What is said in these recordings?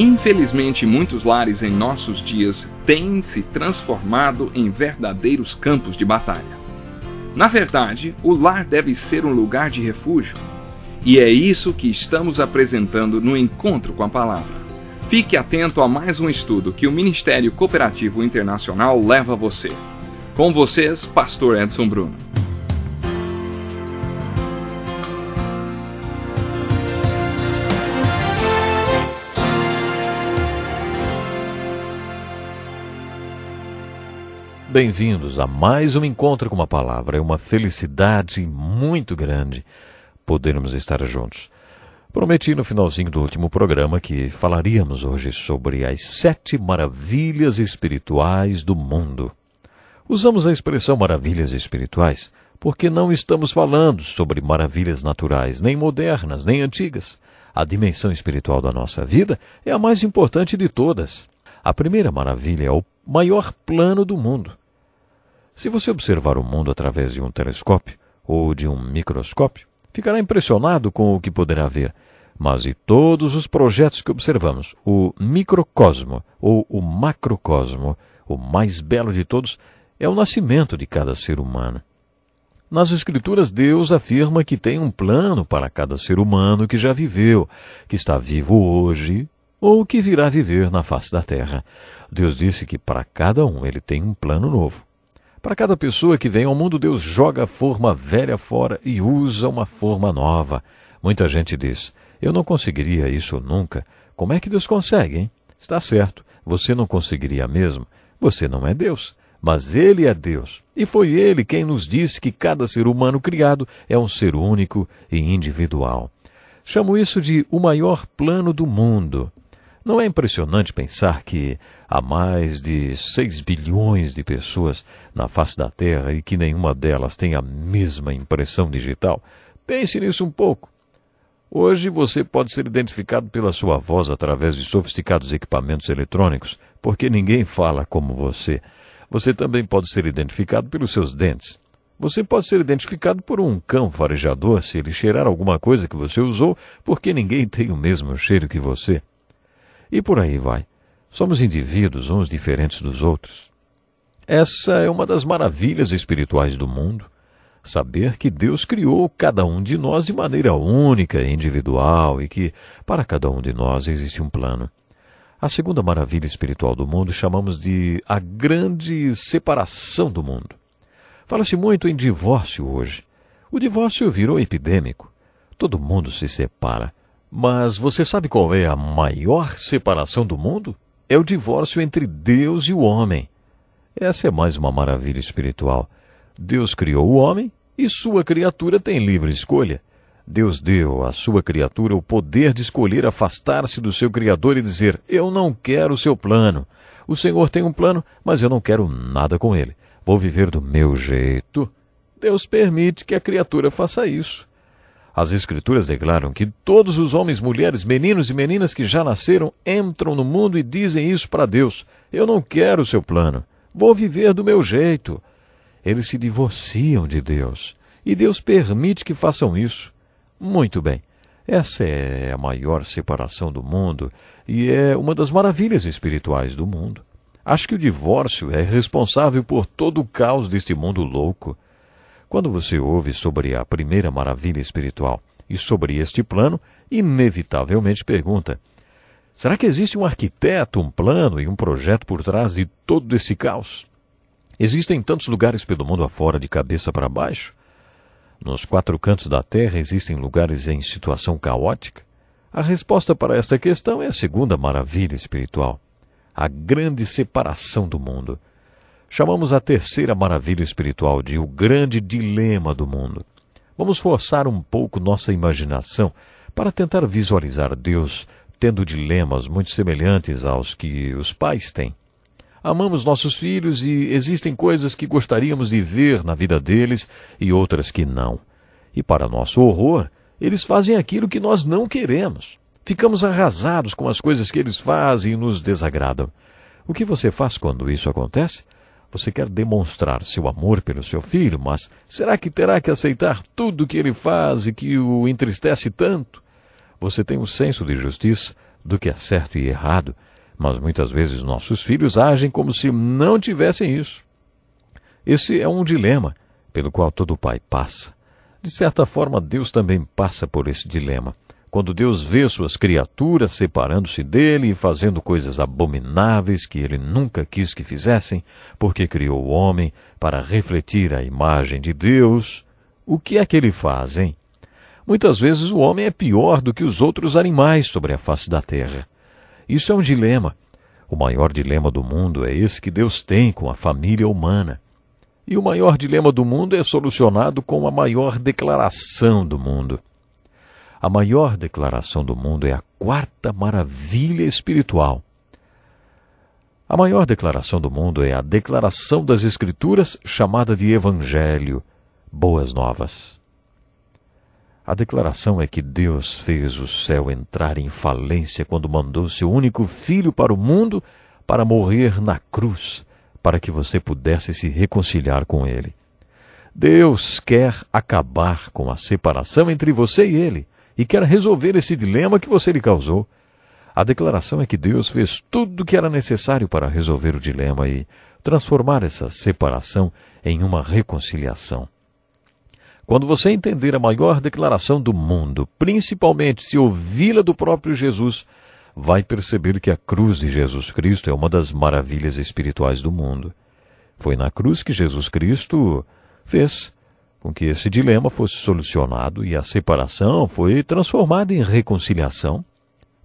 Infelizmente, muitos lares em nossos dias têm se transformado em verdadeiros campos de batalha. Na verdade, o lar deve ser um lugar de refúgio. E é isso que estamos apresentando no Encontro com a Palavra. Fique atento a mais um estudo que o Ministério Cooperativo Internacional leva a você. Com vocês, Pastor Edson Bruno. Bem-vindos a mais um Encontro com a Palavra. É uma felicidade muito grande podermos estar juntos. Prometi no finalzinho do último programa que falaríamos hoje sobre as 7 maravilhas espirituais do mundo. Usamos a expressão maravilhas espirituais porque não estamos falando sobre maravilhas naturais, nem modernas, nem antigas. A dimensão espiritual da nossa vida é a mais importante de todas. A primeira maravilha é o maior plano do mundo. Se você observar o mundo através de um telescópio ou de um microscópio, ficará impressionado com o que poderá ver. Mas de todos os projetos que observamos, o microcosmo ou o macrocosmo, o mais belo de todos, é o nascimento de cada ser humano. Nas Escrituras, Deus afirma que tem um plano para cada ser humano que já viveu, que está vivo hoje ou que virá viver na face da terra. Deus disse que para cada um Ele tem um plano novo. Para cada pessoa que vem ao mundo, Deus joga a forma velha fora e usa uma forma nova. Muita gente diz, eu não conseguiria isso nunca. Como é que Deus consegue, hein? Está certo, você não conseguiria mesmo. Você não é Deus, mas Ele é Deus. E foi Ele quem nos disse que cada ser humano criado é um ser único e individual. Chamo isso de o maior plano do mundo. Não é impressionante pensar que há mais de 6 bilhões de pessoas na face da Terra e que nenhuma delas tem a mesma impressão digital? Pense nisso um pouco. Hoje você pode ser identificado pela sua voz através de sofisticados equipamentos eletrônicos, porque ninguém fala como você. Você também pode ser identificado pelos seus dentes. Você pode ser identificado por um cão farejador se ele cheirar alguma coisa que você usou, porque ninguém tem o mesmo cheiro que você. E por aí vai. Somos indivíduos, uns diferentes dos outros. Essa é uma das maravilhas espirituais do mundo. Saber que Deus criou cada um de nós de maneira única e individual e que, para cada um de nós, existe um plano. A segunda maravilha espiritual do mundo chamamos de a grande separação do mundo. Fala-se muito em divórcio hoje. O divórcio virou epidêmico. Todo mundo se separa. Mas você sabe qual é a maior separação do mundo? É o divórcio entre Deus e o homem. Essa é mais uma maravilha espiritual. Deus criou o homem e sua criatura tem livre escolha. Deus deu à sua criatura o poder de escolher afastar-se do seu Criador e dizer, eu não quero o seu plano. O Senhor tem um plano, mas eu não quero nada com ele. Vou viver do meu jeito. Deus permite que a criatura faça isso. As Escrituras declaram que todos os homens, mulheres, meninos e meninas que já nasceram entram no mundo e dizem isso para Deus. Eu não quero o seu plano. Vou viver do meu jeito. Eles se divorciam de Deus. E Deus permite que façam isso. Muito bem. Essa é a maior separação do mundo e é uma das maravilhas espirituais do mundo. Acho que o divórcio é responsável por todo o caos deste mundo louco. Quando você ouve sobre a primeira maravilha espiritual e sobre este plano, inevitavelmente pergunta, será que existe um arquiteto, um plano e um projeto por trás de todo esse caos? Existem tantos lugares pelo mundo afora de cabeça para baixo? Nos 4 cantos da Terra existem lugares em situação caótica? A resposta para esta questão é a segunda maravilha espiritual, a grande separação do mundo. Chamamos a terceira maravilha espiritual de o grande dilema do mundo. Vamos forçar um pouco nossa imaginação para tentar visualizar Deus tendo dilemas muito semelhantes aos que os pais têm. Amamos nossos filhos e existem coisas que gostaríamos de ver na vida deles e outras que não. E para nosso horror, eles fazem aquilo que nós não queremos. Ficamos arrasados com as coisas que eles fazem e nos desagradam. O que você faz quando isso acontece? Você quer demonstrar seu amor pelo seu filho, mas será que terá que aceitar tudo que ele faz e que o entristece tanto? Você tem um senso de justiça, do que é certo e errado, mas muitas vezes nossos filhos agem como se não tivessem isso. Esse é um dilema pelo qual todo pai passa. De certa forma, Deus também passa por esse dilema. Quando Deus vê suas criaturas separando-se dele e fazendo coisas abomináveis que ele nunca quis que fizessem, porque criou o homem para refletir a imagem de Deus, o que é que ele faz, hein? Muitas vezes o homem é pior do que os outros animais sobre a face da terra. Isso é um dilema. O maior dilema do mundo é esse que Deus tem com a família humana. E o maior dilema do mundo é solucionado com a maior declaração do mundo. A maior declaração do mundo é a quarta maravilha espiritual. A maior declaração do mundo é a declaração das Escrituras chamada de Evangelho, Boas Novas. A declaração é que Deus fez o céu entrar em falência quando mandou seu único filho para o mundo para morrer na cruz, para que você pudesse se reconciliar com ele. Deus quer acabar com a separação entre você e ele e quer resolver esse dilema que você lhe causou. A declaração é que Deus fez tudo o que era necessário para resolver o dilema e transformar essa separação em uma reconciliação. Quando você entender a maior declaração do mundo, principalmente se ouvi-la do próprio Jesus, vai perceber que a cruz de Jesus Cristo é uma das maravilhas espirituais do mundo. Foi na cruz que Jesus Cristo fez com que esse dilema fosse solucionado e a separação foi transformada em reconciliação.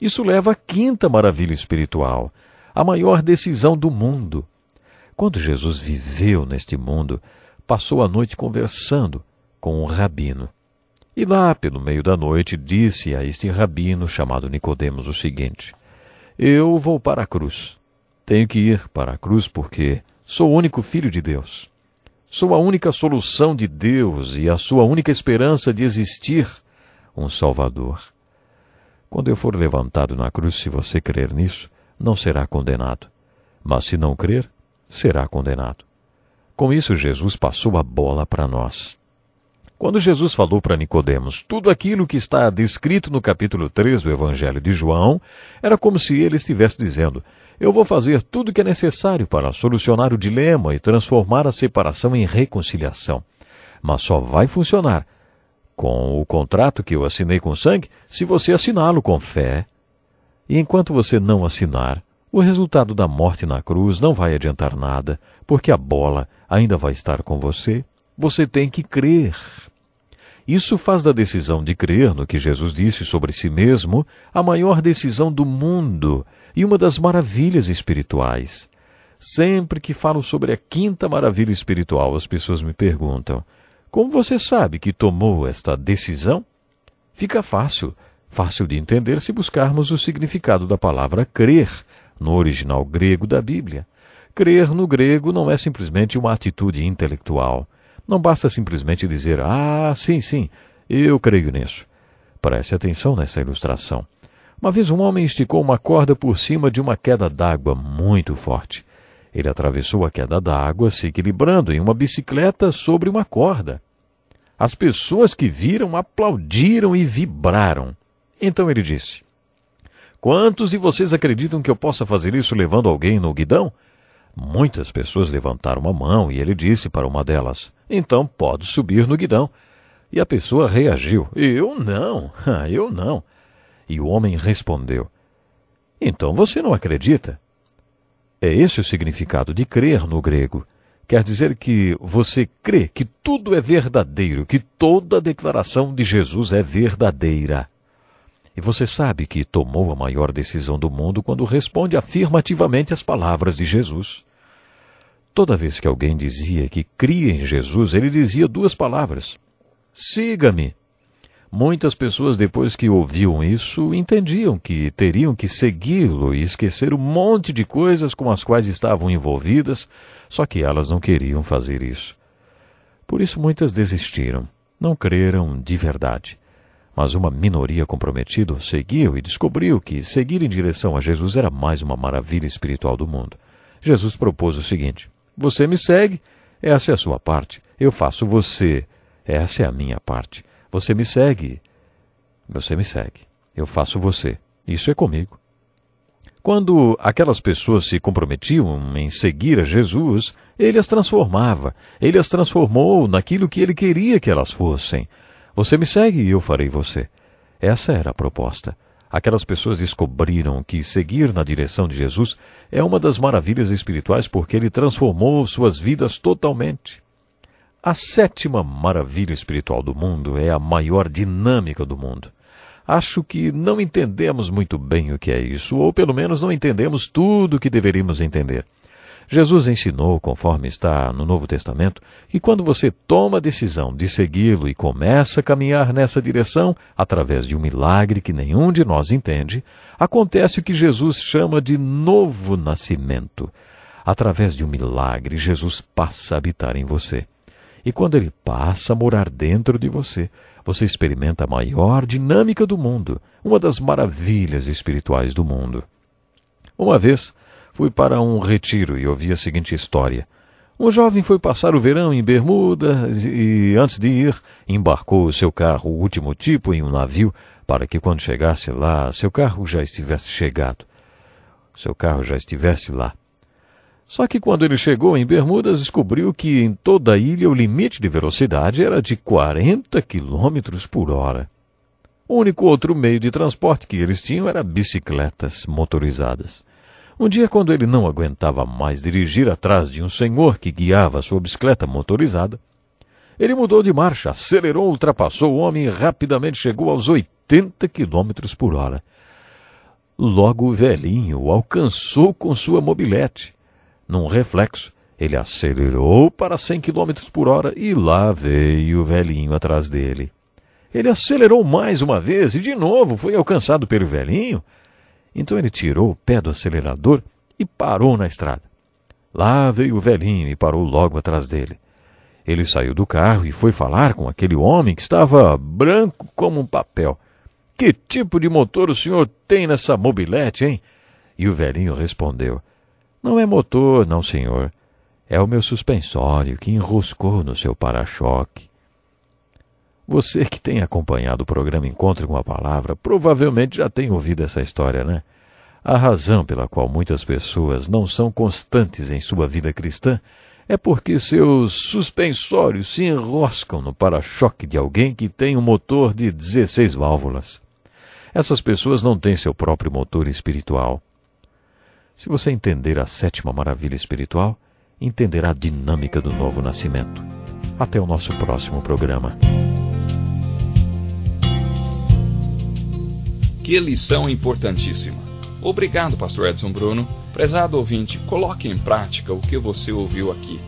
Isso leva à quinta maravilha espiritual, a maior decisão do mundo. Quando Jesus viveu neste mundo, passou a noite conversando com um rabino. E lá, pelo meio da noite, disse a este rabino chamado Nicodemos o seguinte: eu vou para a cruz. Tenho que ir para a cruz porque sou o único filho de Deus. Sou a única solução de Deus e a sua única esperança de existir um Salvador. Quando eu for levantado na cruz, se você crer nisso, não será condenado. Mas se não crer, será condenado. Com isso, Jesus passou a bola para nós. Quando Jesus falou para Nicodemos tudo aquilo que está descrito no capítulo 3 do Evangelho de João, era como se ele estivesse dizendo: eu vou fazer tudo o que é necessário para solucionar o dilema e transformar a separação em reconciliação. Mas só vai funcionar com o contrato que eu assinei com sangue se você assiná-lo com fé. E enquanto você não assinar, o resultado da morte na cruz não vai adiantar nada, porque a bola ainda vai estar com você. Você tem que crer. Isso faz da decisão de crer no que Jesus disse sobre si mesmo a maior decisão do mundo e uma das maravilhas espirituais. Sempre que falo sobre a quinta maravilha espiritual, as pessoas me perguntam: como você sabe que tomou esta decisão? Fica fácil de entender se buscarmos o significado da palavra crer no original grego da Bíblia. Crer no grego não é simplesmente uma atitude intelectual. Não basta simplesmente dizer: sim, eu creio nisso. Preste atenção nessa ilustração. Uma vez um homem esticou uma corda por cima de uma queda d'água muito forte. Ele atravessou a queda d'água se equilibrando em uma bicicleta sobre uma corda. As pessoas que viram aplaudiram e vibraram. Então ele disse: quantos de vocês acreditam que eu possa fazer isso levando alguém no guidão? Muitas pessoas levantaram a mão e ele disse para uma delas: então pode subir no guidão. E a pessoa reagiu: eu não. E o homem respondeu: então você não acredita? É esse o significado de crer no grego. Quer dizer que você crê que tudo é verdadeiro, que toda a declaração de Jesus é verdadeira. E você sabe que tomou a maior decisão do mundo quando responde afirmativamente às palavras de Jesus. Toda vez que alguém dizia que cria em Jesus, ele dizia duas palavras: siga-me. Muitas pessoas, depois que ouviam isso, entendiam que teriam que segui-lo e esquecer um monte de coisas com as quais estavam envolvidas, só que elas não queriam fazer isso. Por isso muitas desistiram, não creram de verdade. Mas uma minoria comprometida seguiu e descobriu que seguir em direção a Jesus era mais uma maravilha espiritual do mundo. Jesus propôs o seguinte: você me segue, essa é a sua parte. Eu faço você, essa é a minha parte. Você me segue. Eu faço você. Isso é comigo. Quando aquelas pessoas se comprometiam em seguir a Jesus, ele as transformava. Ele as transformou naquilo que ele queria que elas fossem. Você me segue e eu farei você. Essa era a proposta. Aquelas pessoas descobriram que seguir na direção de Jesus é uma das maravilhas espirituais porque ele transformou suas vidas totalmente. A 7ª maravilha espiritual do mundo é a maior dinâmica do mundo. Acho que não entendemos muito bem o que é isso, ou pelo menos não entendemos tudo o que deveríamos entender. Jesus ensinou, conforme está no Novo Testamento, que quando você toma a decisão de segui-lo e começa a caminhar nessa direção, através de um milagre que nenhum de nós entende, acontece o que Jesus chama de novo nascimento. Através de um milagre, Jesus passa a habitar em você. E quando ele passa a morar dentro de você, você experimenta a maior dinâmica do mundo, uma das maravilhas espirituais do mundo. Uma vez, fui para um retiro e ouvi a seguinte história. Um jovem foi passar o verão em Bermudas e, antes de ir, embarcou o seu carro último tipo em um navio para que, quando chegasse lá, seu carro já estivesse chegado. Seu carro já estivesse lá. Só que quando ele chegou em Bermudas, descobriu que em toda a ilha o limite de velocidade era de 40 km por hora. O único outro meio de transporte que eles tinham era bicicletas motorizadas. Um dia, quando ele não aguentava mais dirigir atrás de um senhor que guiava sua bicicleta motorizada, ele mudou de marcha, acelerou, ultrapassou o homem e rapidamente chegou aos 80 km por hora. Logo o velhinho o alcançou com sua mobilete. Num reflexo, ele acelerou para 100 km por hora e lá veio o velhinho atrás dele. Ele acelerou mais uma vez e de novo foi alcançado pelo velhinho. Então ele tirou o pé do acelerador e parou na estrada. Lá veio o velhinho e parou logo atrás dele. Ele saiu do carro e foi falar com aquele homem que estava branco como um papel. — Que tipo de motor o senhor tem nessa mobilete, hein? E o velhinho respondeu: — Não é motor, não, senhor. É o meu suspensório que enroscou no seu para-choque. Você que tem acompanhado o programa Encontro com a Palavra, provavelmente já tem ouvido essa história, né? A razão pela qual muitas pessoas não são constantes em sua vida cristã é porque seus suspensórios se enroscam no para-choque de alguém que tem um motor de 16 válvulas. Essas pessoas não têm seu próprio motor espiritual. Se você entender a 7ª maravilha espiritual, entenderá a dinâmica do novo nascimento. Até o nosso próximo programa. Que lição importantíssima. Obrigado, Pastor Edson Bruno. Prezado ouvinte, coloque em prática o que você ouviu aqui.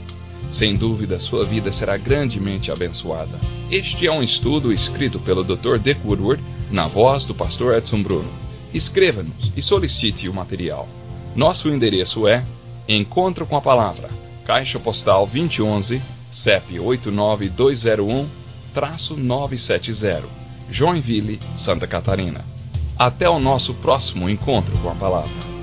Sem dúvida, sua vida será grandemente abençoada. Este é um estudo escrito pelo Dr. Dick Woodward, na voz do Pastor Edson Bruno. Escreva-nos e solicite o material. Nosso endereço é Encontro com a Palavra, Caixa Postal 2011, CEP 89201-970, Joinville, Santa Catarina. Até o nosso próximo Encontro com a Palavra.